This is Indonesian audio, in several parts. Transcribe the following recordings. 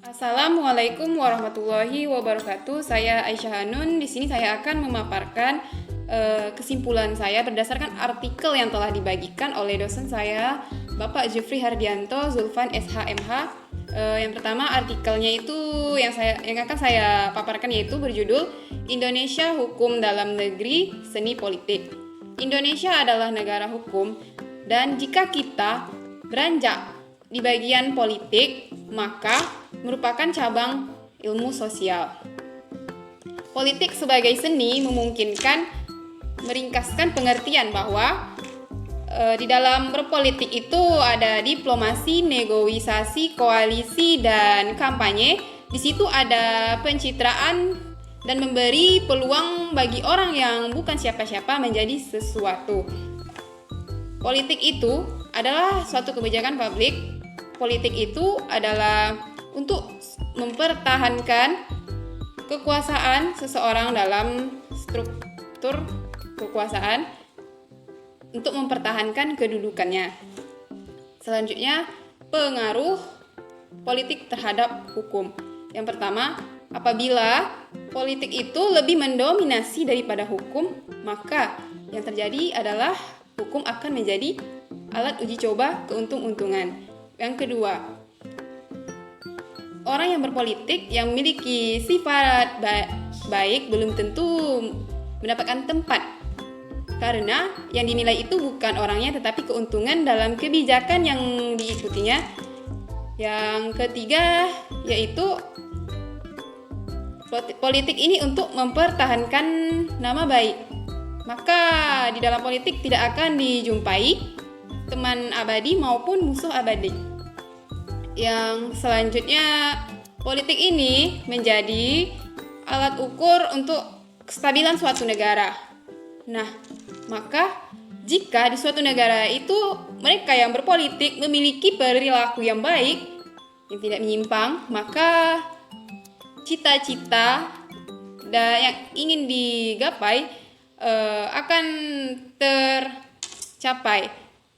Assalamualaikum warahmatullahi wabarakatuh. Saya Aisyah Hanun. Di sini saya akan memaparkan kesimpulan saya berdasarkan artikel yang telah dibagikan oleh dosen saya, Bapak Jufri Hardianto Zulfan SHMH. Yang pertama artikelnya itu yang akan saya paparkan yaitu berjudul Indonesia Hukum Dalam Negeri Seni Politik. Indonesia adalah negara hukum dan jika kita beranjak di bagian politik, maka merupakan cabang ilmu sosial. Politik sebagai seni memungkinkan meringkaskan pengertian bahwa di dalam berpolitik itu ada diplomasi, negosiasi, koalisi, dan kampanye. Di situ ada pencitraan dan memberi peluang bagi orang yang bukan siapa-siapa menjadi sesuatu. Politik itu adalah suatu kebijakan publik. Politik itu adalah untuk mempertahankan kekuasaan seseorang dalam struktur kekuasaan untuk mempertahankan kedudukannya. Selanjutnya, pengaruh politik terhadap hukum. Yang pertama, apabila politik itu lebih mendominasi daripada hukum, maka yang terjadi adalah hukum akan menjadi alat uji coba keuntung-untungan. Yang kedua, orang yang berpolitik yang memiliki sifat baik belum tentu mendapatkan tempat karena yang dinilai itu bukan orangnya tetapi keuntungan dalam kebijakan yang diikutinya. Yang ketiga yaitu politik ini untuk mempertahankan nama baik. Maka di dalam politik tidak akan dijumpai teman abadi maupun musuh abadi. Yang selanjutnya, politik ini menjadi alat ukur untuk kestabilan suatu negara. Nah, maka jika di suatu negara itu mereka yang berpolitik memiliki perilaku yang baik, yang tidak menyimpang, maka cita-cita yang ingin digapai akan tercapai.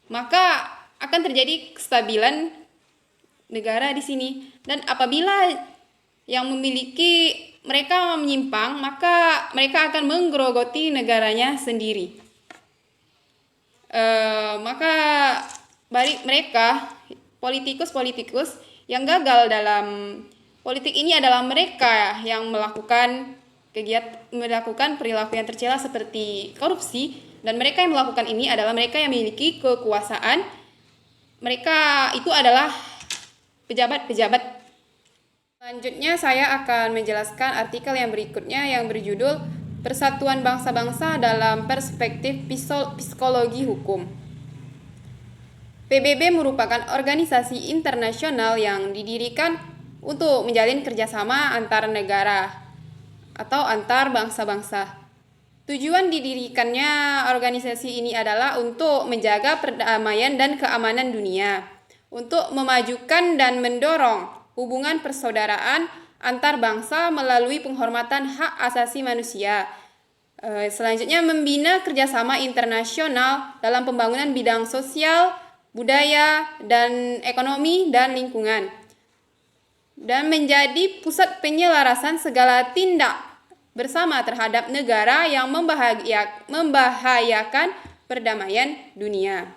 Maka akan terjadi kestabilan negara di sini. Dan apabila yang memiliki mereka menyimpang, maka mereka akan menggerogoti negaranya sendiri. Maka bagi mereka politikus yang gagal dalam politik ini adalah mereka yang melakukan perilaku yang tercela seperti korupsi. Dan mereka yang melakukan ini adalah mereka yang memiliki kekuasaan. Mereka itu adalah pejabat-pejabat. Selanjutnya saya akan menjelaskan artikel yang berikutnya yang berjudul Persatuan Bangsa-Bangsa dalam Perspektif Psikologi Hukum. PBB merupakan organisasi internasional yang didirikan untuk menjalin kerjasama antar negara atau antar bangsa-bangsa. Tujuan didirikannya organisasi ini adalah untuk menjaga perdamaian dan keamanan dunia, untuk memajukan dan mendorong hubungan persaudaraan antar bangsa melalui penghormatan hak asasi manusia. Selanjutnya, membina kerjasama internasional dalam pembangunan bidang sosial, budaya, dan ekonomi dan lingkungan, dan menjadi pusat penyelarasan segala tindak bersama terhadap negara yang membahayakan perdamaian dunia.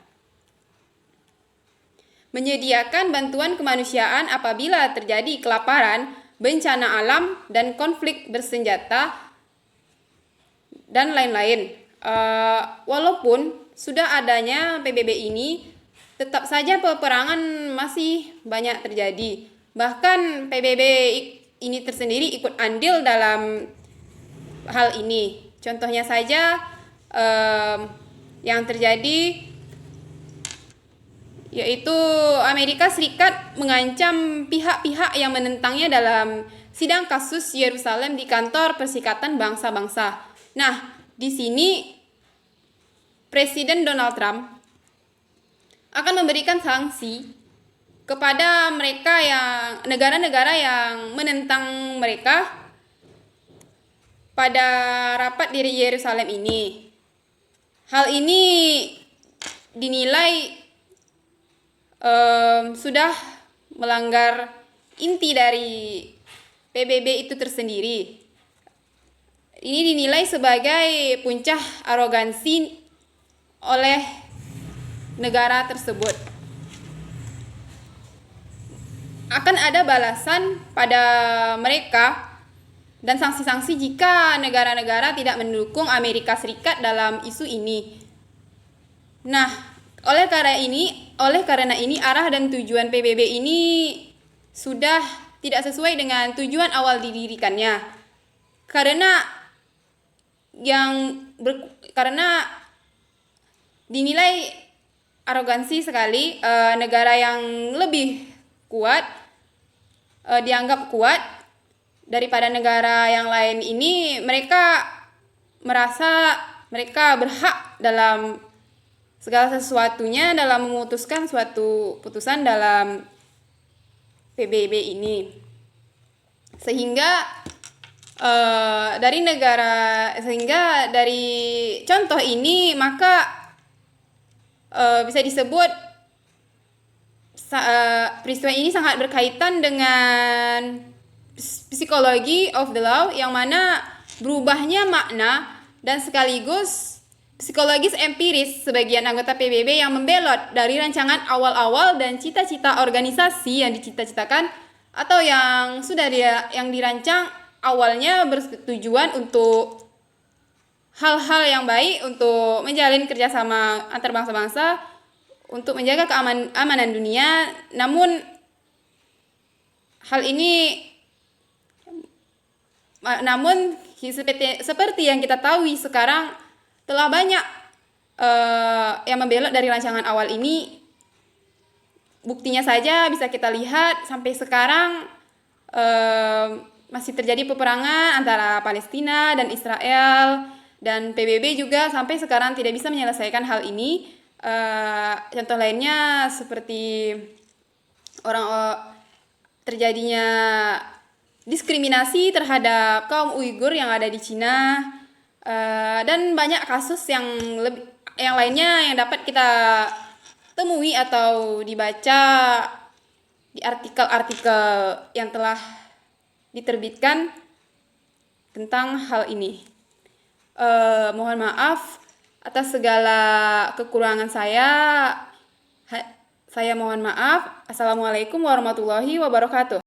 Menyediakan bantuan kemanusiaan apabila terjadi kelaparan, bencana alam, dan konflik bersenjata, dan lain-lain. Walaupun sudah adanya PBB ini, tetap saja peperangan masih banyak terjadi. Bahkan PBB ini tersendiri ikut andil dalam hal ini. Contohnya saja yang terjadi yaitu Amerika Serikat mengancam pihak-pihak yang menentangnya dalam sidang kasus Yerusalem di kantor Perserikatan Bangsa-Bangsa. Nah, di sini Presiden Donald Trump akan memberikan sanksi kepada negara-negara yang menentang mereka pada rapat di Yerusalem ini. Hal ini dinilai sudah melanggar inti dari PBB itu tersendiri. Ini dinilai sebagai puncak arogansi oleh negara tersebut. Akan ada balasan pada mereka dan sanksi-sanksi jika negara-negara tidak mendukung Amerika Serikat dalam isu ini. Nah, oleh karena ini arah dan tujuan PBB ini sudah tidak sesuai dengan tujuan awal didirikannya. Karena dinilai arogansi sekali, negara yang lebih kuat dianggap kuat daripada negara yang lain ini, mereka merasa mereka berhak dalam segala sesuatunya dalam memutuskan suatu putusan dalam PBB ini. Sehingga dari contoh ini maka bisa disebut peristiwa ini sangat berkaitan dengan psikologi of the law, yang mana berubahnya makna dan sekaligus psikologis empiris sebagian anggota PBB yang membelot dari rancangan awal-awal dan cita-cita organisasi yang dicita-citakan atau yang dirancang awalnya bertujuan untuk hal-hal yang baik, untuk menjalin kerjasama antar bangsa-bangsa, untuk menjaga keamanan dunia. Namun seperti yang kita tahu sekarang, telah banyak yang membelot dari rancangan awal ini. Buktinya saja bisa kita lihat sampai sekarang masih terjadi peperangan antara Palestina dan Israel, dan PBB juga sampai sekarang tidak bisa menyelesaikan hal ini. Contoh lainnya seperti terjadinya diskriminasi terhadap kaum Uighur yang ada di Cina, dan banyak kasus yang lainnya yang dapat kita temui atau dibaca di artikel-artikel yang telah diterbitkan tentang hal ini. Mohon maaf atas segala kekurangan saya. Saya mohon maaf. Assalamualaikum warahmatullahi wabarakatuh.